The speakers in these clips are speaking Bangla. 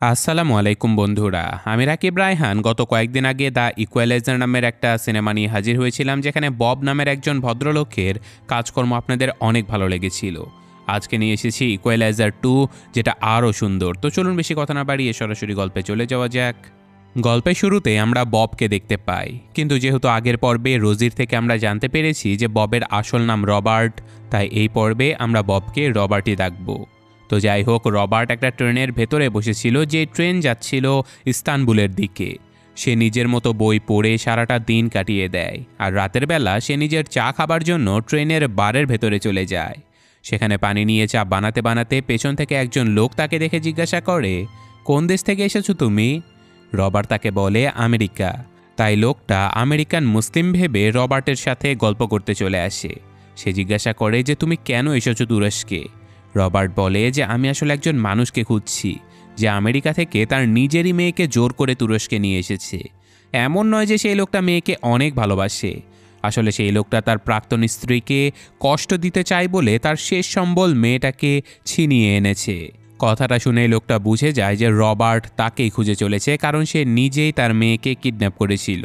আসসালামু আলাইকুম বন্ধুরা, আমি রাকিব রায়হান। গত কয়েকদিন আগে দ্য ইকুয়ালাইজার নামের একটা সিনেমা নিয়ে হাজির হয়েছিলাম, যেখানে বব নামের একজন ভদ্রলোকের কাজকর্ম আপনাদের অনেক ভালো লেগেছিল। আজকে নিয়ে এসেছি ইকুয়ালাইজার 2, যেটা আরও সুন্দর। তো চলুন বেশি কথা না বাড়িয়ে সরাসরি গল্পে চলে যাওয়া যাক। গল্পের শুরুতে আমরা ববকে দেখতে পাই, কিন্তু যেহেতু আগের পর্বে রোজির থেকে আমরা জানতে পেরেছি যে ববের আসল নাম রবার্ট, তাই এই পর্বে আমরা ববকে রবার্টই ডাকবো। তো যাই হোক, রবার্ট একটা ট্রেনের ভেতরে বসেছিল, যে ট্রেন যাচ্ছিল ইস্তানবুলের দিকে। সে নিজের মতো বই পড়ে সারাটা দিন কাটিয়ে দেয়, আর রাতের বেলা সে নিজের চা খাবার জন্য ট্রেনের বারের ভেতরে চলে যায়। সেখানে পানি নিয়ে চা বানাতে বানাতে পেছন থেকে একজন লোক তাকে দেখে জিজ্ঞাসা করে, কোন দেশ থেকে এসেছো তুমি? রবার্ট তাকে বলে, আমেরিকা। তাই লোকটা আমেরিকান মুসলিম ভেবে রবার্টের সাথে গল্প করতে চলে আসে। সে জিজ্ঞাসা করে যে তুমি কেন এসেছো তুরস্কে? রবার্ট বলে যে আমি আসলে একজন মানুষকে খুঁজছি, যে আমেরিকা থেকে তার নিজেরই মেয়েকে জোর করে তুরস্কে নিয়ে এসেছে। এমন নয় যে সেই লোকটা মেয়েকে অনেক ভালোবাসে, আসলে সেই লোকটা তার প্রাক্তন স্ত্রীকে কষ্ট দিতে চায় বলে তার শেষ সম্বল মেয়েটাকে ছিনিয়ে এনেছে। কথাটা শুনে লোকটা বুঝে যায় যে রবার্ট তাকেই খুঁজে চলেছে, কারণ সে নিজেই তার মেয়েকে কিডন্যাপ করেছিল।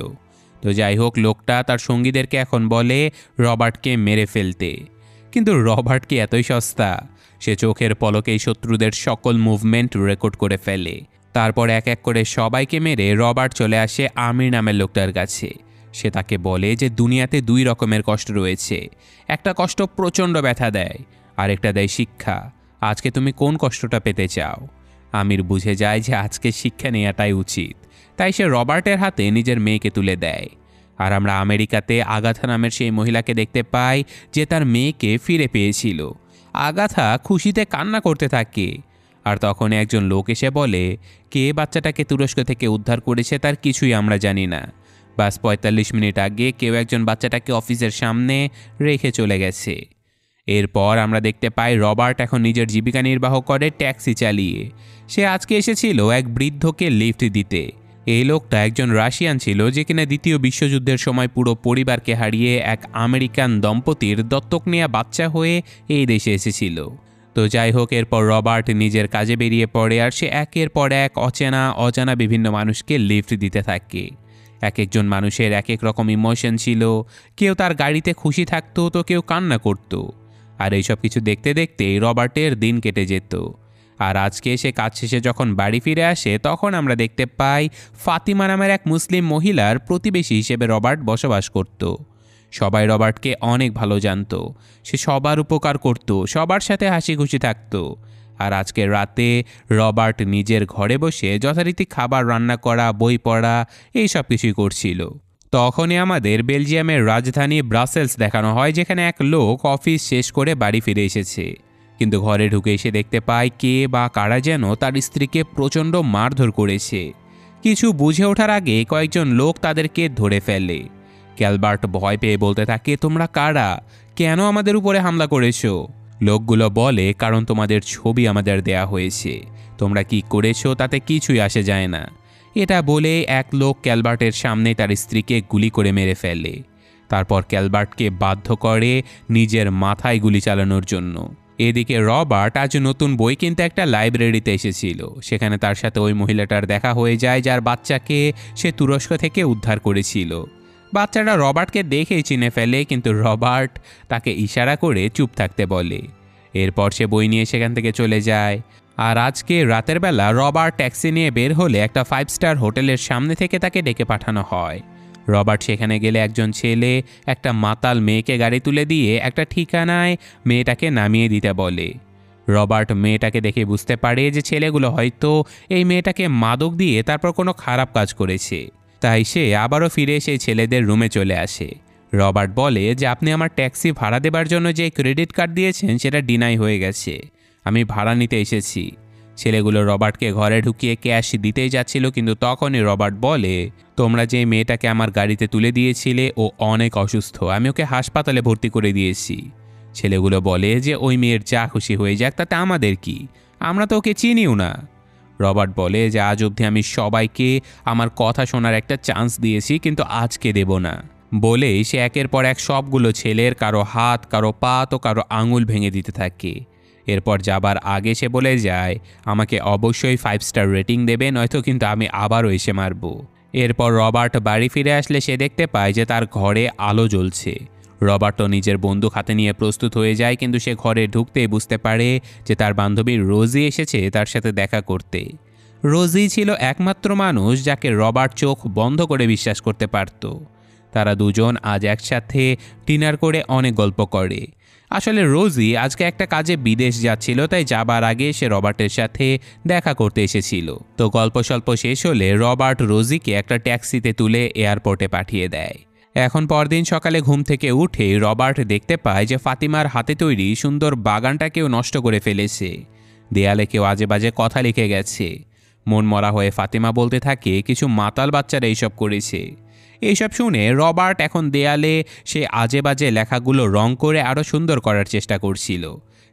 তো যাই হোক, লোকটা তার সঙ্গীদেরকে এখন বলে রবার্টকে মেরে ফেলতে। কিন্তু রবার্ট কি এতই সস্তা? সে চোখের পলকেই শত্রুদের সকল মুভমেন্ট রেকর্ড করে ফেলে। তারপর এক এক করে সবাইকে মেরে রবার্ট চলে আসে আমির নামের লোকটার কাছে। সে তাকে বলে যে দুনিয়াতে দুই রকমের কষ্ট রয়েছে, একটা কষ্ট প্রচণ্ড ব্যথা দেয়, আরেকটা দেয় শিক্ষা। আজকে তুমি কোন কষ্টটা পেতে চাও? আমির বুঝে যায় যে আজকে শিক্ষা নেওয়াটাই উচিত, তাই সে রবার্টের হাতে নিজের মেয়েকে তুলে দেয়। আর আমরা আমেরিকাতে আগাথা নামের সেই মহিলাকে দেখতে পাই, যে তার মেয়েকে ফিরে পেয়েছিল। আগাথা খুশিতে কান্না করতে থাকে, আর তখন একজন লোক এসে বলে, কে বাচ্চাটাকে তুরস্ক থেকে উদ্ধার করেছে তার কিছুই আমরা জানি না। বাস ৪৫ মিনিট আগে কেউ একজন বাচ্চাটাকে অফিসের সামনে রেখে চলে গেছে। এরপর আমরা দেখতে পাই রবার্ট এখন নিজের জীবিকা নির্বাহ করে ট্যাক্সি চালিয়ে। সে আজকে এসেছিল এক বৃদ্ধকে লিফট দিতে। এই লোকটা একজন রাশিয়ান ছিল, যে কিনা দ্বিতীয় বিশ্বযুদ্ধের সময় পুরো পরিবারকে হারিয়ে এক আমেরিকান দম্পতির দত্তক নেওয়া বাচ্চা হয়ে এই দেশে এসেছিল। তো যাই হোক, এরপর রবার্ট নিজের কাজে বেরিয়ে পড়ে, আর সে একের পর এক অজানা বিভিন্ন মানুষকে লিফট দিতে থাকে। এক একজন মানুষের এক এক রকম ইমোশন ছিল, কেউ তার গাড়িতে খুশি থাকতো, তো কেউ কান্না করত। আর এইসব কিছু দেখতে দেখতেই রবার্টের দিন কেটে যেত। আর আজকে সে কাজ শেষে যখন বাড়ি ফিরে আসে, তখন আমরা দেখতে পাই ফাতিমা নামের এক মুসলিম মহিলার প্রতিবেশী হিসেবে রবার্ট বসবাস করত। সবাই রবার্টকে অনেক ভালো জানত, সে সবার উপকার করত, সবার সাথে হাসি খুশি থাকত। আর আজকের রাতে রবার্ট নিজের ঘরে বসে যথারীতি খাবার রান্না করা, বই পড়া, এই সব কিছুই করছিল। তখনই আমাদের বেলজিয়ামের রাজধানী ব্রাসেলস দেখানো হয়, যেখানে এক লোক অফিস শেষ করে বাড়ি ফিরে এসেছে। কিন্তু ঘরে ঢুকে এসে দেখতে পায় কে বা কারা যেন তার স্ত্রীকে প্রচণ্ড মারধর করেছে। কিছু বুঝে ওঠার আগে কয়েকজন লোক তাদেরকে ধরে ফেলে। ক্যালবার্ট ভয় পেয়ে বলতে থাকে, তোমরা কারা? কেন আমাদের উপরে হামলা করেছো? লোকগুলো বলে, কারণ তোমাদের ছবি আমাদের দেয়া হয়েছে, তোমরা কি করেছো তাতে কিছুই আসে যায় না। এটা বলে এক লোক ক্যালবার্টের সামনে তার স্ত্রীকে গুলি করে মেরে ফেলে। তারপর ক্যালবার্টকে বাধ্য করে নিজের মাথায় গুলি চালানোর জন্য। এদিকে রবার্ট আজ নতুন বই কিনতে একটা লাইব্রেরিতে এসেছিল। সেখানে তার সাথে ওই মহিলাটার দেখা হয়ে যায়, যার বাচ্চাকে সে তুরস্ক থেকে উদ্ধার করেছিল। বাচ্চাটা রবার্টকে দেখেই চিনে ফেলে, কিন্তু রবার্ট তাকে ইশারা করে চুপ থাকতে বলে। এরপর সে বই নিয়ে সেখান থেকে চলে যায়। আর আজকে রাতের বেলা রবার্ট ট্যাক্সি নিয়ে বের হলে একটা 5 স্টার হোটেলের সামনে থেকে তাকে ডেকে পাঠানো হয়। রবার্ট সেখানে গেলে একজন ছেলে একটা মাতাল মেয়েকে গাড়ি তুলে দিয়ে একটা ঠিকানায় মেয়েটাকে নামিয়ে দিতে বলে। রবার্ট মেয়েটাকে দেখে বুঝতে পারে যে ছেলেগুলো হয়তো এই মেয়েটাকে মাদক দিয়ে তারপর কোনো খারাপ কাজ করেছে, তাই সে আবারও ফিরে সেই ছেলেদের রুমে চলে আসে। রবার্ট বলে যে আপনি আমার ট্যাক্সি ভাড়া দেবার জন্য যে ক্রেডিট কার্ড দিয়েছেন সেটা ডিনাই হয়ে গেছে, আমি ভাড়া নিতে এসেছি। ছেলেগুলো রবার্টকে ঘরে ঢুকিয়ে ক্যাশ দিতেই যাচ্ছিল, কিন্তু তখনই রবার্ট বলে, তোমরা যে মেয়েটাকে আমার গাড়িতে তুলে দিয়েছিলে ও অনেক অসুস্থ, আমি ওকে হাসপাতালে ভর্তি করে দিয়েছি। ছেলেগুলো বলে যে ওই মেয়ের যা খুশি হয়ে যাক, তাতে আমাদের কি, আমরা তো ওকে চিনিও না। রবার্ট বলে যে আজ অবধি আমি সবাইকে আমার কথা শোনার একটা চান্স দিয়েছি, কিন্তু আজকে দেব না। বলেই সে একের পর এক সবগুলো ছেলের কারো হাত, কারো পা, তো কারো আঙুল ভেঙে দিতে থাকে। এরপর যাবার আগে সে বলে যায়, আমাকে অবশ্যই 5 স্টার রেটিং দেবে, নয়তো কিন্তু আমি আবারও এসে মারব। এরপর রবার্ট বাড়ি ফিরে আসলে সে দেখতে পায় যে তার ঘরে আলো জ্বলছে। রবার্টও নিজের বন্দুক হাতে নিয়ে প্রস্তুত হয়ে যায়, কিন্তু সে ঘরে ঢুকতেই বুঝতে পারে যে তার বান্ধবী রোজি এসেছে তার সাথে দেখা করতে। রোজি ছিল একমাত্র মানুষ যাকে রবার্ট চোখ বন্ধ করে বিশ্বাস করতে পারত। তারা দুজন আজ একসাথে ডিনার করে অনেক গল্প করে। আসলে রোজি আজকে একটা কাজে বিদেশ যাচ্ছিল, তাই যাবার আগে সে রবার্টের সাথে দেখা করতে এসেছিল। তো গল্প স্বল্প শেষ হলে রবার্ট রোজিকে একটা ট্যাক্সিতে তুলে এয়ারপোর্টে পাঠিয়ে দেয়। এখন পরদিন সকালে ঘুম থেকে উঠে রবার্ট দেখতে পায় যে ফাতিমার হাতে তৈরি সুন্দর বাগানটা কেউ নষ্ট করে ফেলেছে। দেয়ালে কেউ আজে বাজে কথা লিখে গেছে। মন মরা হয়ে ফাতিমা বলতে থাকে কিছু মাতাল বাচ্চারা এইসব করেছে। এইসব শুনে রবার্ট এখন দেয়ালে সে আজে বাজে লেখাগুলো রং করে আরও সুন্দর করার চেষ্টা করছিল,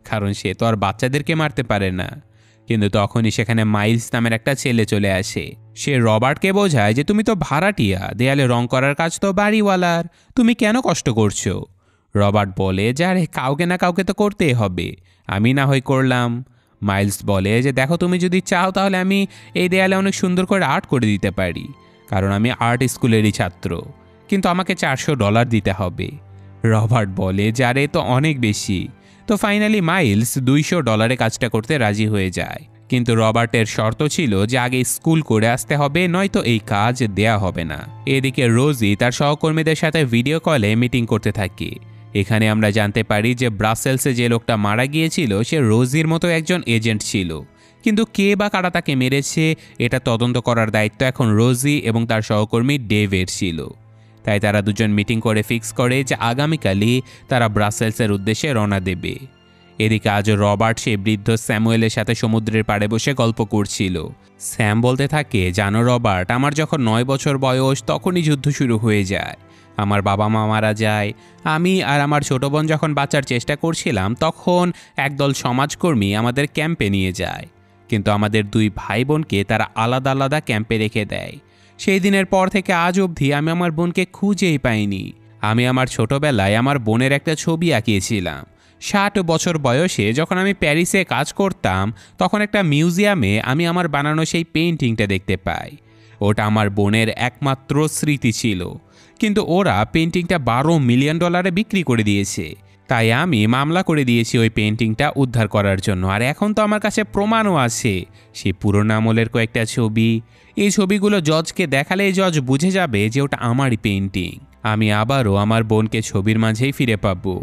কারণ সে তো আর বাচ্চাদেরকে মারতে পারে না। কিন্তু তখনই সেখানে মাইলস নামের একটা ছেলে চলে আসে। সে রবার্টকে বোঝায় যে তুমি তো ভাড়াটিয়া, দেয়ালে রং করার কাজ তো বাড়িওয়ালার, তুমি কেন কষ্ট করছো? রবার্ট বলে যে আরে কাউকে না কাউকে তো করতেই হবে, আমি না হয় করলাম। মাইলস বলে যে দেখো, তুমি যদি চাও তাহলে আমি এই দেয়ালে অনেক সুন্দর করে আর্ট করে দিতে পারি, কারণ আমি আর্ট স্কুলেরই ছাত্র, কিন্তু আমাকে $400 দিতে হবে। রবার্ট বলে যে আরে তো অনেক বেশি। তো ফাইনালি মাইলস $200 কাজটা করতে রাজি হয়ে যায়, কিন্তু রবার্টের শর্ত ছিল যে আগে স্কুল করে আসতে হবে, নয়তো এই কাজ দেয়া হবে না। এদিকে রোজি তার সহকর্মীদের সাথে ভিডিও কলে মিটিং করতে থাকে। এখানে আমরা জানতে পারি যে ব্রাসেলসে যে লোকটা মারা গিয়েছিল সে রোজির মতো একজন এজেন্ট ছিল, কিন্তু কে বা কারা তাকে মেরেছে এটা তদন্ত করার দায়িত্ব এখন রোজি এবং তার সহকর্মী ডেভের ছিল। তাই তারা দুজন মিটিং করে ফিক্স করে যে আগামীকালই তারা ব্রাসেলসের উদ্দেশ্যে রওনা দেবে। এদিকে আজ রবার্ট সেই বৃদ্ধ স্যামুয়েলের সাথে সমুদ্রের পাড়ে বসে গল্প করছিল। স্যাম বলতে থাকে, জানো রবার্ট, আমার যখন 9 বছর বয়স তখনই যুদ্ধ শুরু হয়ে যায়। আমার বাবা মা মারা যায়। আমি আর আমার ছোট বোন যখন বাঁচার চেষ্টা করছিলাম তখন একদল সমাজকর্মী আমাদের ক্যাম্পে নিয়ে যায়, কিন্তু আমাদের 2 ভাই বোনকে তারা আলাদা আলাদা ক্যাম্পে রেখে দেয়। সেই দিনের পর থেকে আজ অবধি আমি আমার বোনকে খুঁজেই পাইনি। আমি আমার ছোটবেলায় আমার বোনের একটা ছবি আঁকিয়েছিলাম। 60 বছর বয়সে যখন আমি প্যারিসে কাজ করতাম তখন একটা মিউজিয়ামে আমি আমার বানানো সেই পেইন্টিংটা দেখতে পাই। ওটা আমার বোনের একমাত্র স্মৃতি ছিল, কিন্তু ওরা পেইন্টিংটা $12 মিলিয়ন বিক্রি করে দিয়েছে। তাই আমি মামলা করে দিয়েছি ওই পেইন্টিংটা উদ্ধার করার জন্য। আর এখন তো আমার কাছে প্রমাণও আছে, সেই পুরোনো আমলের কয়েকটা ছবি। এই ছবিগুলো জজকে দেখালেই জজ বুঝে যাবে যে ওটা আমারই পেইন্টিং। আমি আবারও আমার বোনকে ছবির মাঝেই ফিরে পাবো।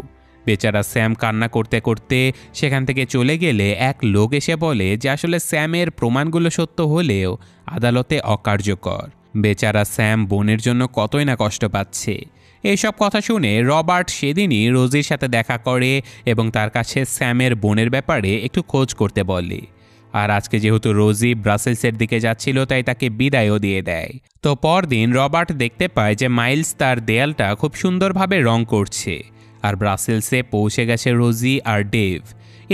বেচারা স্যাম কান্না করতে করতে সেখান থেকে চলে গেলে এক লোক এসে বলে যে আসলে স্যামের প্রমাণগুলো সত্য হলেও আদালতে অকার্যকর। বেচারা স্যাম বোনের জন্য কতই না কষ্ট পাচ্ছে। এইসব কথা শুনে রবার্ট সেদিনই রোজির সাথে দেখা করে এবং তার কাছে স্যামের বোনের ব্যাপারে একটু খোঁজ করতে বলে। আর আজকে যেহেতু রোজি ব্রাসেলসের দিকে যাচ্ছিল তাই তাকে বিদায়ও দিয়ে দেয়। তো পরদিন রবার্ট দেখতে পায় যে মাইলস তার দেয়ালটা খুব সুন্দরভাবে রং করছে। আর ব্রাসেলসে পৌঁছে গেছে রোজি আর ডেভ।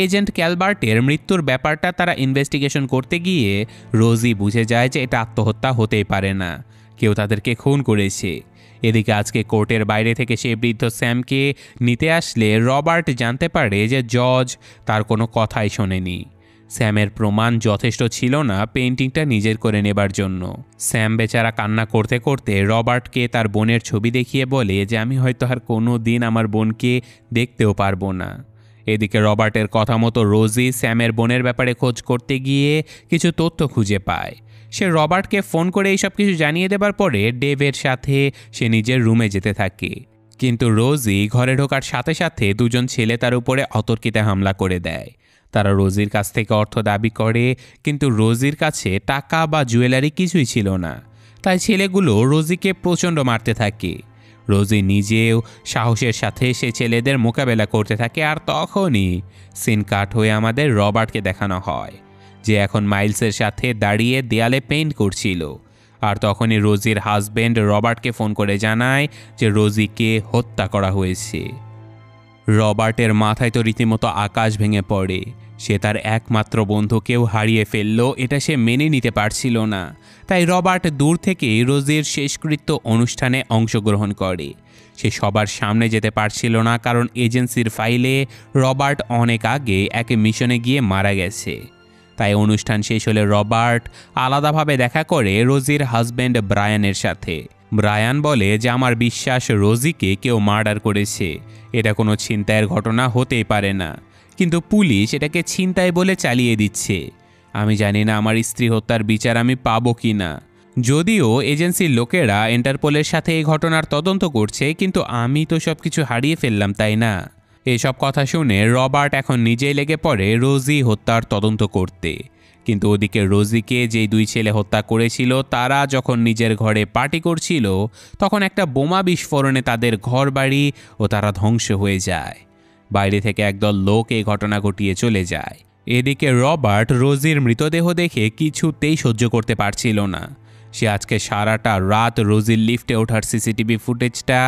এজেন্ট ক্যালবার্টের মৃত্যুর ব্যাপারটা তারা ইনভেস্টিগেশন করতে গিয়ে রোজি বুঝে যায় যে এটা আত্মহত্যা হতেই পারে না, কেউ তাদেরকে খুন করেছে। এদিকে আজকে কোর্টের বাইরে থেকে সেই বৃদ্ধ স্যামকে নিতে আসলে রবার্ট জানতে পারে যে জজ তার কোনো কথাই শোনেনি। স্যামের প্রমাণ যথেষ্ট ছিল না পেইন্টিংটা নিজের করে নেবার জন্য। স্যাম বেচারা কান্না করতে করতে রবার্টকে তার বোনের ছবি দেখিয়ে বলে যে আমি হয়তো আর কোনো দিন আমার বোনকে দেখতেও পারবো না। এদিকে রবার্টের কথা মতো রোজি স্যামের বোনের ব্যাপারে খোঁজ করতে গিয়ে কিছু তথ্য খুঁজে পায়। সে রবার্টকে ফোন করে এইসব কিছু জানিয়ে দেবার পরে ডেভের সাথে সে নিজের রুমে যেতে থাকে, কিন্তু রোজি ঘরে ঢোকার সাথে সাথে দুজন ছেলে তার উপরে অতর্কিতে হামলা করে দেয়। তারা রোজির কাছ থেকে অর্থ দাবি করে, কিন্তু রোজির কাছে টাকা বা জুয়েলারি কিছুই ছিল না। তাই ছেলেগুলো রোজিকে প্রচণ্ড মারতে থাকে। রোজি নিজেও সাহসের সাথে সে ছেলেদের মোকাবেলা করতে থাকে। আর তখনই সিন কাট হয়ে আমাদের রবার্টকে দেখানো হয় যে এখন মাইলসের সাথে দাঁড়িয়ে দেয়ালে পেইন্ট করছিল। আর তখনই রোজির হাজব্যান্ড রবার্টকে ফোন করে জানায় যে রোজিকে হত্যা করা হয়েছে। রবার্টের মাথায় তো রীতিমতো আকাশ ভেঙে পড়ে। সে তার একমাত্র বন্ধুকেও হারিয়ে ফেলল, এটা সে মেনে নিতে পারছিল না। তাই রবার্ট দূর থেকে রোজির শেষকৃত্য অনুষ্ঠানে অংশগ্রহণ করে। সে সবার সামনে যেতে পারছিল না, কারণ এজেন্সির ফাইলে রবার্ট অনেক আগে এক মিশনে গিয়ে মারা গেছে। তাই অনুষ্ঠান শেষ হলে রবার্ট আলাদাভাবে দেখা করে রোজির হাজব্যান্ড ব্রায়ানের সাথে। ব্রায়ান বলে যে আমার বিশ্বাস রোজিকে কেউ মার্ডার করেছে, এটা কোনো ছিনতাইয়ের ঘটনা হতেই পারে না, কিন্তু পুলিশ এটাকে ছিনতাই বলে চালিয়ে দিচ্ছে। আমি জানি না আমার স্ত্রী হত্যার বিচার আমি পাবো কি না। যদিও এজেন্সির লোকেরা ইন্টারপোলের সাথে এই ঘটনার তদন্ত করছে, কিন্তু আমি তো সব কিছু হারিয়ে ফেললাম, তাই না? এসব কথা শুনে রবার্ট এখন নিজেই লেগে পড়ে রোজি হত্যার তদন্ত করতে। কিন্তু ওদিকে রোজিকে যেই 2 ছেলে হত্যা করেছিল তারা যখন নিজের ঘরে পার্টি করছিল, তখন একটা বোমা বিস্ফোরণে তাদের ঘরবাড়ি ও তারা ধ্বংস হয়ে যায়। বাইরে থেকে একদল লোক এই ঘটনা ঘটিয়ে চলে যায়। এদিকে রবার্ট রোজির মৃতদেহ দেখে কিছুতেই সহ্য করতে পারছিল না। সে আজকে সারাটা রাত রোজির লিফটে ওঠার সিসিটিভি ফুটেজটা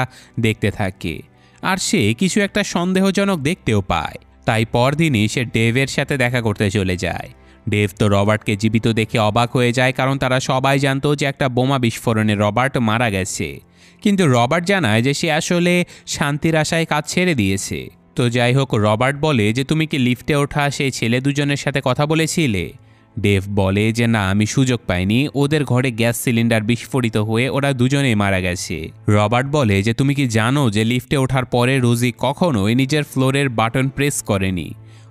দেখতে থাকে, আর সে কিছু একটা সন্দেহজনক দেখতেও পায়। তাই পরদিনই সে ডেভের সাথে দেখা করতে চলে যায়। ডেভ তো রবার্টকে জীবিত দেখে অবাক হয়ে যায়, কারণ তারা সবাই জানতো যে একটা বোমা বিস্ফোরণে রবার্ট মারা গেছে। কিন্তু রবার্ট জানায় যে সে আসলে শান্তির আশায় কাজ ছেড়ে দিয়েছে। তো যাই হোক, রবার্ট বলে যে তুমি কি লিফটে ওঠা সেই ছেলে দুজনের সাথে কথা বলেছিলে? ডেভ বলে যে না, আমি সুযোগ পাইনি, ওদের ঘরে গ্যাস সিলিন্ডার বিস্ফোরিত হয়ে ওরা দুজনেই মারা গেছে। রবার্ট বলে যে তুমি কি জানো যে লিফটে ওঠার পরে রোজি কখনোই নিজের ফ্লোরের বাটন প্রেস করেনি,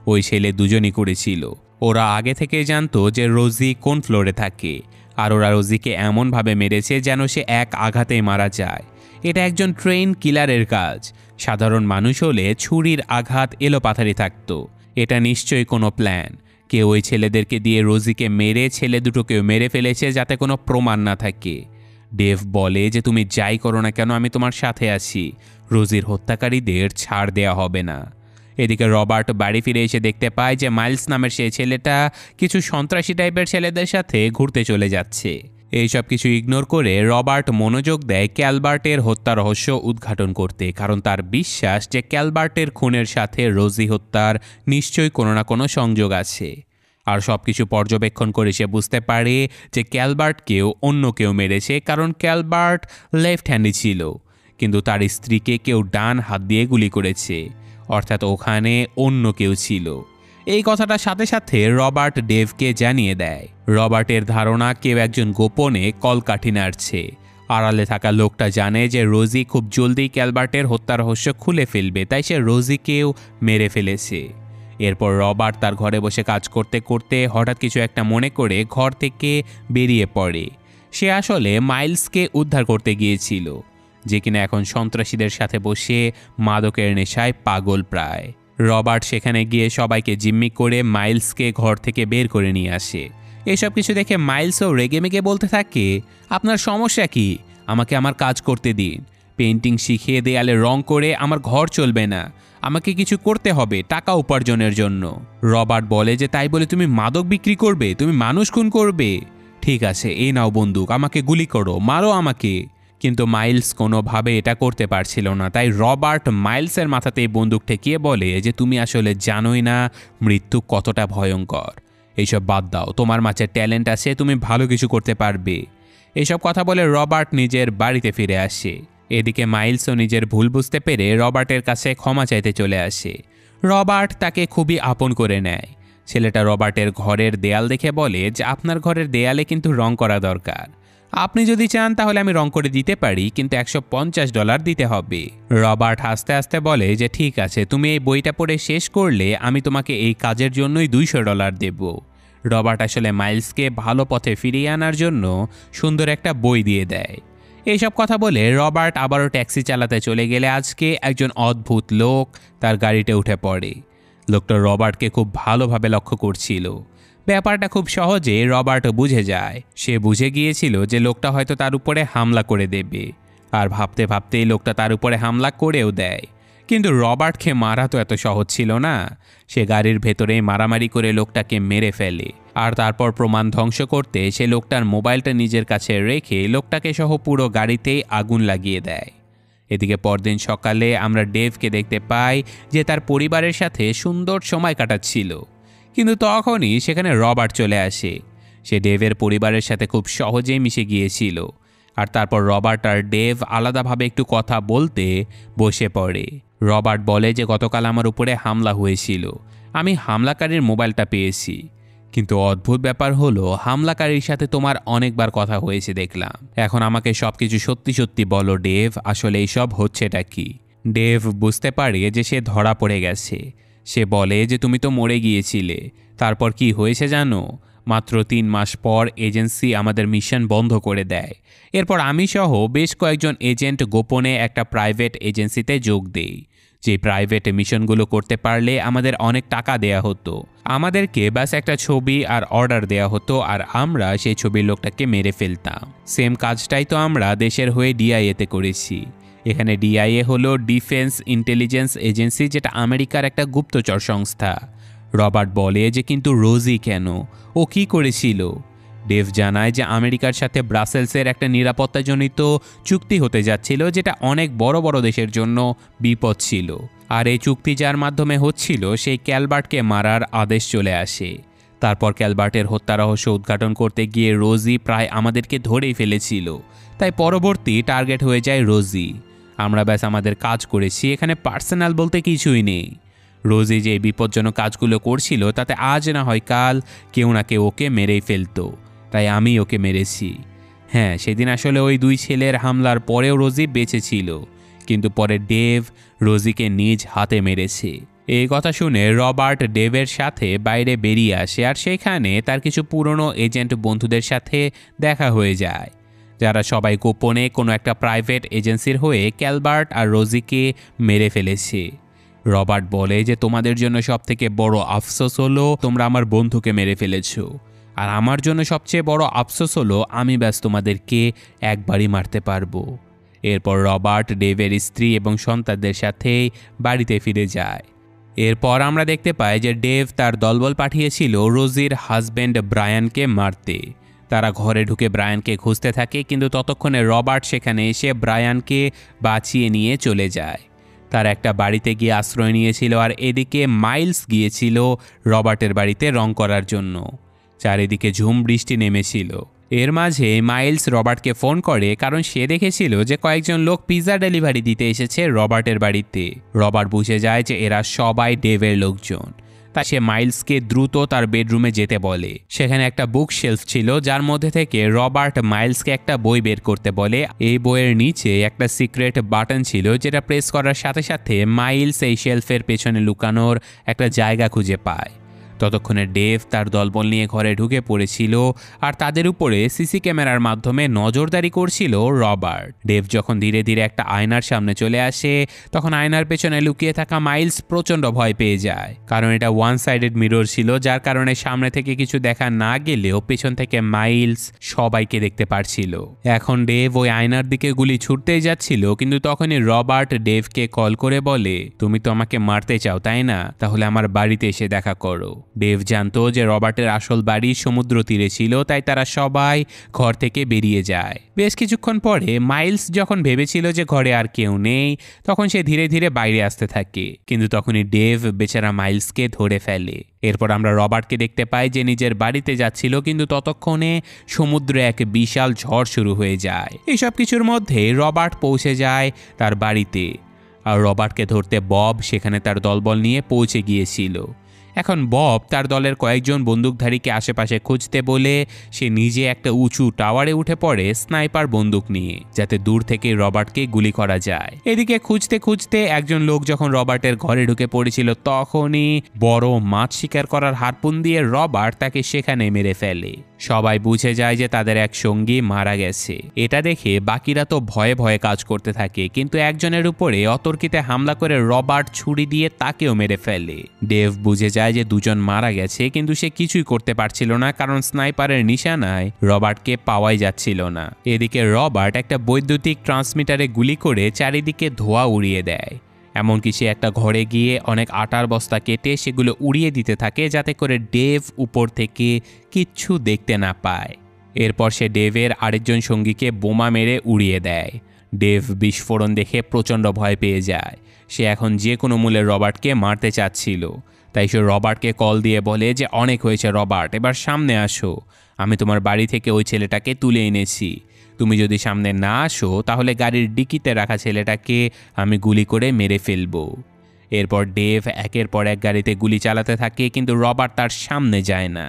ওই ছেলে দুজনই করেছিল। ওরা আগে থেকে জানতো যে রোজি কোন ফ্লোরে থাকে, আর ওরা রোজিকে এমনভাবে মেরেছে যেন সে এক আঘাতেই মারা যায়। এটা একজন ট্রেন কিলারের কাজ। সাধারণ মানুষ হলে ছুরির আঘাত এলোপাথারি থাকতো। এটা নিশ্চয়ই কোনো প্ল্যান। কেউ ওই ছেলেদেরকে দিয়ে রোজিকে মেরে ছেলে দুটোকেও মেরে ফেলেছে যাতে কোনো প্রমাণ না থাকে। ডেভ বলে যে তুমি যাই করো না কেন, আমি তোমার সাথে আছি, রোজির হত্যাকারীদের ছাড় দেয়া হবে না। এদিকে রবার্ট বাড়ি ফিরে এসে দেখতে পায় যে মাইলস নামের সেই ছেলেটা কিছু সন্ত্রাসী টাইপের ছেলেদের সাথে ঘুরতে চলে যাচ্ছে। এইসব কিছু ইগনোর করে রবার্ট মনোযোগ দেয় ক্যালবার্টের হত্যা রহস্য উদ্ঘাটন করতে, কারণ তার বিশ্বাস যে ক্যালবার্টের খুনের সাথে রোজি হত্যার নিশ্চয়ই কোনো না কোনো সংযোগ আছে। আর সব কিছু পর্যবেক্ষণ করে সে বুঝতে পারে যে ক্যালবার্টকেও অন্য কেউ মেরেছে, কারণ ক্যালবার্ট লেফট হ্যান্ডি ছিল, কিন্তু তার স্ত্রীকে কেউ ডান হাত দিয়ে গুলি করেছে, অর্থাৎ ওখানে অন্য কেউ ছিল। এই কথাটার সাথে সাথে রবার্ট ডেভকে জানিয়ে দেয়। রবার্টের ধারণা কেউ একজন গোপনে কলকাঠি নাড়ছে। আড়ালে থাকা লোকটা জানে যে রোজি খুব জলদি ক্যালবার্টের হত্যা রহস্য খুলে ফেলবে, তাই সে রোজিকেও মেরে ফেলেছে। এরপর রবার্ট তার ঘরে বসে কাজ করতে করতে হঠাৎ কিছু একটা মনে করে ঘর থেকে বেরিয়ে পড়ে। সে আসলে মাইলসকে উদ্ধার করতে গিয়েছিল, যে কিনা এখন সন্ত্রাসীদের সাথে বসে মাদকের নেশায় পাগল প্রায়। রবার্ট সেখানে গিয়ে সবাইকে জিম্মি করে মাইলসকে ঘর থেকে বের করে নিয়ে আসে। এসব কিছু দেখে মাইলসও রেগেমেগে বলতে থাকে, আপনার সমস্যা কি? আমাকে আমার কাজ করতে দিন। পেন্টিং শিখিয়ে দেয়ালে রং করে আমার ঘর চলবে না, আমাকে কিছু করতে হবে টাকা উপার্জনের জন্য। রবার্ট বলে যে তাই বলে তুমি মাদক বিক্রি করবে? তুমি মানুষ খুন করবে? ঠিক আছে, এই নাও বন্দুক, আমাকে গুলি করো, মারো আমাকে। কিন্তু মাইলস কোনোভাবে এটা করতে পারছিল না, তাই রবার্ট মাইলসের মাথাতেই বন্দুক ঠেকিয়ে বলে যে তুমি আসলে জানোই না মৃত্যু কতটা ভয়ঙ্কর। এইসব বাদ দাও, তোমার মাঝে ট্যালেন্ট আছে, তুমি ভালো কিছু করতে পারবে। এইসব কথা বলে রবার্ট নিজের বাড়িতে ফিরে আসে। এদিকে মাইলসও নিজের ভুল বুঝতে পেরে রবার্টের কাছে ক্ষমা চাইতে চলে আসে। রবার্ট তাকে খুবই আপন করে নেয়। ছেলেটা রবার্টের ঘরের দেয়াল দেখে বলে যে আপনার ঘরের দেয়ালে কিন্তু রং করা দরকার, আপনি যদি চান তাহলে আমি রং করে দিতে পারি, কিন্তু $150 দিতে হবে। রবার্ট হাসতে হাসতে বলে যে ঠিক আছে, তুমি এই বইটা পড়ে শেষ করলে আমি তোমাকে এই কাজের জন্যই $200 দেব। রবার্ট আসলে মাইলসকে ভালো পথে ফিরিয়ে আনার জন্য সুন্দর একটা বই দিয়ে দেয়। এইসব কথা বলে রবার্ট আবারও ট্যাক্সি চালাতে চলে গেলে আজকে একজন অদ্ভুত লোক তার গাড়িতে উঠে পড়ে। লোকটা রবার্টকে খুব ভালোভাবে লক্ষ্য করছিল। ব্যাপারটা খুব সহজে রবার্ট বুঝে যায়। সে বুঝে গিয়েছিল যে লোকটা হয়তো তার উপরে হামলা করে দেবে, আর ভাবতে ভাবতেই লোকটা তার উপরে হামলা করেও দেয়। কিন্তু রবার্টকে মারা তো এত সহজ ছিল না। সে গাড়ির ভেতরে মারামারি করে লোকটাকে মেরে ফেলে, আর তারপর প্রমাণ ধ্বংস করতে সে লোকটার মোবাইলটা নিজের কাছে রেখে লোকটাকে সহ পুরো গাড়িতেই আগুন লাগিয়ে দেয়। এদিকে পরদিন সকালে আমরা ডেভকে দেখতে পাই যে তার পরিবারের সাথে সুন্দর সময় কাটাচ্ছিল, কিন্তু তখনই সেখানে রবার্ট চলে আসে। সে ডেভের পরিবারের সাথে খুব সহজেই মিশে গিয়েছিল, আর তারপর রবার্ট আর ডেভ আলাদাভাবে একটু কথা বলতে বসে পড়ে। রবার্ট বলে যে গতকাল আমার উপরে হামলা হয়েছিল, আমি হামলাকারীর মোবাইলটা পেয়েছি, কিন্তু অদ্ভুত ব্যাপার হলো হামলাকারীর সাথে তোমার অনেকবার কথা হয়েছে দেখলাম। এখন আমাকে সবকিছু সত্যি সত্যি বলো ডেভ, আসলে এইসব হচ্ছেটা কি? ডেভ বুঝতে পারে যে সে ধরা পড়ে গেছে। সে বলে যে তুমি তো মরে গিয়েছিলে। তারপর কি হয়েছে জানো? মাত্র 3 মাস পর এজেন্সি আমাদের মিশন বন্ধ করে দেয়। এরপর আমি সহ বেশ কয়েকজন এজেন্ট গোপনে একটা প্রাইভেট এজেন্সিতে যোগ দেই। যে প্রাইভেট মিশনগুলো করতে পারলে আমাদের অনেক টাকা দেয়া হতো। আমাদেরকে ব্যাস একটা ছবি আর অর্ডার দেয়া হতো, আর আমরা সেই ছবির লোকটাকে মেরে ফেলতাম। সেম কাজটাই তো আমরা দেশের হয়ে ডিআইএতে করেছি। এখানে ডিআইএ হলো ডিফেন্স ইন্টেলিজেন্স এজেন্সি, যেটা আমেরিকার একটা গুপ্তচর সংস্থা। রবার্ট বলে যে কিন্তু রোজি কেন, ও কি করেছিল? ডেভ জানায় যে আমেরিকার সাথে ব্রাসেলসের একটা নিরাপত্তাজনিত চুক্তি হতে যাচ্ছিল, যেটা অনেক বড় বড় দেশের জন্য বিপদ ছিল। আর এই চুক্তি যার মাধ্যমে হচ্ছিল সেই ক্যালবার্টকে মারার আদেশ চলে আসে। তারপর ক্যালবার্টের হত্যা রহস্য উদ্ঘাটন করতে গিয়ে রোজি প্রায় আমাদেরকে ধরেই ফেলেছিল, তাই পরবর্তী টার্গেট হয়ে যায় রোজি। আমরা ব্যাস আমাদের কাজ করেছি, এখানে পার্সোনাল বলতে কিছুই নেই। রোজি যে বিপজ্জনক কাজগুলো করছিল তাতে আজ না হয় কাল কেউ না কেউ ওকে মেরেই ফেলতো, তাই আমি ওকে মেরেছি। হ্যাঁ, সেদিন আসলে ওই 2 ছেলের হামলার পরেও রোজি বেঁচে ছিল, কিন্তু পরে ডেভ রোজিকে নিজ হাতে মেরেছে। এই কথা শুনে রবার্ট ডেভের সাথে বাইরে বেরিয়ে আসে, আর সেখানে তার কিছু পুরনো এজেন্ট বন্ধুদের সাথে দেখা হয়ে যায়, যারা সবাই গোপনে কোনো একটা প্রাইভেট এজেন্সির হয়ে ক্যালবার্ট আর রোজিকে মেরে ফেলেছে। রবার্ট বলে যে তোমাদের জন্য সবথেকে বড় আফসোস হলো তোমরা আমার বন্ধুকে মেরে ফেলেছো, আর আমার জন্য সবচেয়ে বড় আফসোস হলো আমি ব্যাস তোমাদেরকে একবারই মারতে পারবো। এরপর রবার্ট ডেভের স্ত্রী এবং সন্তানদের সাথে বাড়িতে ফিরে যায়। এরপর আমরা দেখতে পাই যে ডেভ তার দলবল পাঠিয়েছিল রোজির হাজব্যান্ড ব্রায়ানকে মারতে। তারা ঘরে ঢুকে ব্রায়ানকে খুঁজতে থাকে, কিন্তু ততক্ষণে রবার্ট সেখানে এসে ব্রায়ানকে বাঁচিয়ে নিয়ে চলে যায়। তার একটা বাড়িতে গিয়ে আশ্রয় নিয়েছিল, আর এদিকে মাইলস গিয়েছিল রবার্টের বাড়িতে রং করার জন্য। চারিদিকে ঝুম বৃষ্টি নেমেছিল। এর মাঝে মাইলস রবার্টকে ফোন করে, কারণ সে দেখেছিল যে কয়েকজন লোক পিৎজা ডেলিভারি দিতে এসেছে রবার্টের বাড়িতে। রবার্ট বুঝে যায় যে এরা সবাই ডেভের লোকজন, তাই সে মাইলসকে দ্রুত তার বেডরুমে যেতে বলে। সেখানে একটা বুক শেলফ ছিল, যার মধ্যে থেকে রবার্ট মাইলসকে একটা বই বের করতে বলে। এই বইয়ের নিচে একটা সিক্রেট বাটন ছিল, যেটা প্রেস করার সাথে সাথে মাইলস এই শেলফের পেছনে লুকানোর একটা জায়গা খুঁজে পায়। ততক্ষণে ডেভ তার দলবল নিয়ে ঘরে ঢুকে পড়েছিল, আর তাদের উপরে সিসি ক্যামেরার মাধ্যমে নজরদারি করছিল রবার্ট। ডেভ যখন ধীরে ধীরে একটা আয়নার সামনে চলে আসে, তখন আয়নার পেছনে লুকিয়ে থাকা মাইলস প্রচণ্ড ভয় পেয়ে যায়, কারণ এটা ওয়ান সাইডেড মিরর ছিল, যার কারণে সামনে থেকে কিছু দেখা না গেলেও পেছন থেকে মাইলস সবাইকে দেখতে পারছিল। এখন ডেভ ওই আয়নার দিকে গুলি ছুটতেই যাচ্ছিল, কিন্তু তখনই রবার্ট ডেভকে কল করে বলে, তুমি তো আমাকে মারতে চাও তাই না? তাহলে আমার বাড়িতে এসে দেখা করো। ডেভ জানতো যে রবার্টের আসল বাড়ি সমুদ্র তীরে ছিল, তাই তারা সবাই ঘর থেকে বেরিয়ে যায়। বেশ কিছুক্ষণ পরে মাইলস যখন ভেবেছিল যে ঘরে আর কেউ নেই, তখন সে ধীরে ধীরে বাইরে আসতে থাকে, কিন্তু তখনই ডেভ বেচারা মাইলসকে ধরে ফেলে। এরপর আমরা রবার্টকে দেখতে পাই যে নিজের বাড়িতে যাচ্ছিল, কিন্তু ততক্ষণে সমুদ্রে এক বিশাল ঝড় শুরু হয়ে যায়। এইসব কিছুর মধ্যে রবার্ট পৌঁছে যায় তার বাড়িতে, আর রবার্টকে ধরতে বব সেখানে তার দলবল নিয়ে পৌঁছে গিয়েছিল। এখন বব তার দলের কয়েকজন বন্দুকধারীকে আশেপাশে খুঁজতে বলে সে নিজে একটা উঁচু টাওয়ারে উঠে পড়ে স্নাইপার বন্দুক নিয়ে, যাতে দূর থেকে রবার্টকে গুলি করা যায়। এদিকে খুঁজতে খুঁজতে একজন লোক যখন রবার্টের ঘরে ঢুকে পড়েছিল, তখনই বড় মাছ শিকার করার হারপুন দিয়ে রবার্ট তাকে সেখানে মেরে ফেলে। সবাই বুঝে যায় যে তাদের এক সঙ্গী মারা গেছে। এটা দেখে বাকিরা তো ভয়ে ভয়ে কাজ করতে থাকে, কিন্তু একজনের উপরে অতর্কিতে হামলা করে রবার্ট ছুরি দিয়ে তাকেও মেরে ফেলে। ডেভ বুঝে যায় যে দুজন মারা গেছে, কিন্তু সে কিছুই করতে পারছিল না, কারণ স্নাইপারের নিশানায় রবার্টকে পাওয়াই যাচ্ছিল না। এদিকে রবার্ট একটা বৈদ্যুতিক ট্রান্সমিটারে গুলি করে চারিদিকে ধোঁয়া উড়িয়ে দেয়। এমনকি সে একটা ঘরে গিয়ে অনেক আটার বস্তা কেটে সেগুলো উড়িয়ে দিতে থাকে, যাতে করে ডেভ উপর থেকে কিচ্ছু দেখতে না পায়। এরপর সে ডেভের আরেকজন সঙ্গীকে বোমা মেরে উড়িয়ে দেয়। ডেভ বিস্ফোরণ দেখে প্রচণ্ড ভয় পেয়ে যায়। সে এখন যে কোনো মূল্যে রবার্টকে মারতে চাচ্ছিল, তাই সে রবার্টকে কল দিয়ে বলে যে অনেক হয়েছে রবার্ট, এবার সামনে আসো, আমি তোমার বাড়ি থেকে ওই ছেলেটাকে তুলে এনেছি, তুমি যদি সামনে না আসো তাহলে গাড়ির ডিকিতে রাখা ছেলেটাকে আমি গুলি করে মেরে ফেলবো। এরপর ডেভ একের পর এক গাড়িতে গুলি চালাতে থাকে, কিন্তু রবার্ট তার সামনে যায় না।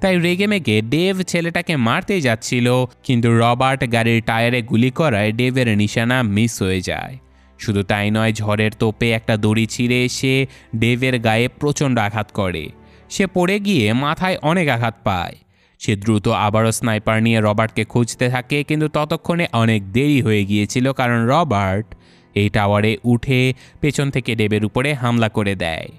তাই রেগে মেগে ডেভ ছেলেটাকে মারতেই যাচ্ছিল, কিন্তু রবার্ট গাড়ির টায়ারে গুলি করায় ডেভের নিশানা মিস হয়ে যায়। শুধু তাই নয়, ঝড়ের তোপে একটা দড়ি ছিঁড়ে এসে ডেভের গায়ে প্রচণ্ড আঘাত করে। সে পড়ে গিয়ে মাথায় অনেক আঘাত পায়। সে দ্রুত আবারও স্নাইপার নিয়ে রবার্টকে খুঁজতে থাকে, কিন্তু ততক্ষণে অনেক দেরি হয়ে গিয়েছিল, কারণ রবার্ট এই টাওয়ারে উঠে পেছন থেকে ডেভের উপরে হামলা করে দেয়।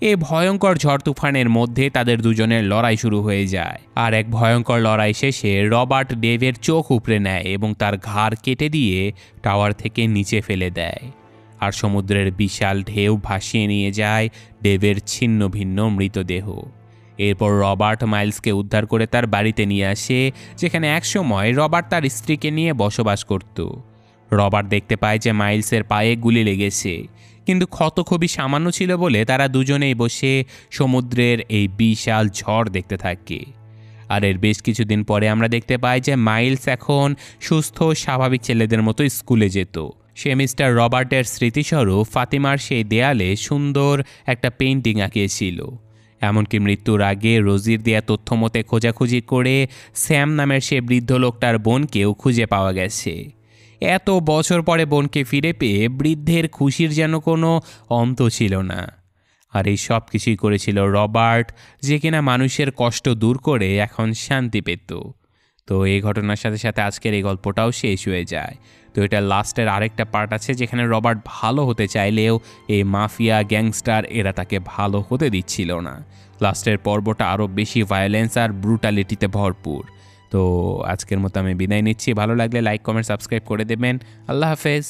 এই ভয়ঙ্কর ঝড় তুফানের মধ্যে তাদের দুজনের লড়াই শুরু হয়ে যায়। আর এক ভয়ঙ্কর লড়াই শেষে রবার্ট ডেভের চোখ উপড়ে নেয় এবং তার ঘাড় কেটে দিয়ে টাওয়ার থেকে নিচে ফেলে দেয়। আর সমুদ্রের বিশাল ঢেউ ভাসিয়ে নিয়ে যায় ডেভের ছিন্ন ভিন্ন মৃতদেহ। এরপর রবার্ট মাইলসকে উদ্ধার করে তার বাড়িতে নিয়ে আসে, যেখানে একসময় রবার্ট তার স্ত্রীকে নিয়ে বসবাস করত। রবার্ট দেখতে পায় যে মাইলসের পায়ে গুলি লেগেছে, কিন্তু ক্ষত খুবই সামান্য ছিল বলে তারা দুজনেই বসে সমুদ্রের এই বিশাল ঝড় দেখতে থাকে। আর এর বেশ কিছুদিন পরে আমরা দেখতে পাই যে মাইলস এখন সুস্থ স্বাভাবিক ছেলেদের মতো স্কুলে যেত। সে মিস্টার রবার্টের স্মৃতিস্বরূপ ফাতিমার সেই দেয়ালে সুন্দর একটা পেইন্টিং আঁকিয়েছিল। এমনকি মৃত্যুর আগে রোজির দেয়া তথ্য মতে খোঁজাখুঁজি করে স্যাম নামের সে বৃদ্ধ লোকটার বোনকেও খুঁজে পাওয়া গেছে। এত বছর পরে বোনকে ফিরে পেয়ে বৃদ্ধের খুশির যেন কোনো অন্ত ছিল না। আর এই সব কিছুই করেছিল রবার্ট, যে কিনা মানুষের কষ্ট দূর করে এখন শান্তি পেত। তো এই ঘটনার সাথে সাথে আজকের এই গল্পটাও শেষ হয়ে যায়। তো এটা লাস্টের আরেকটা পার্ট আছে, যেখানে রবার্ট ভালো হতে চাইলেও এই মাফিয়া গ্যাংস্টার এরা তাকে ভালো হতে দিচ্ছিল না। লাস্টের পর্বটা আরও বেশি ভায়োলেন্স আর ব্রুটালিটিতে ভরপুর। তো আজকের মতো আমি বিদায় নিচ্ছি। ভালো লাগলে লাইক, কমেন্ট, সাবস্ক্রাইব করে দেবেন। আল্লাহ হাফেজ।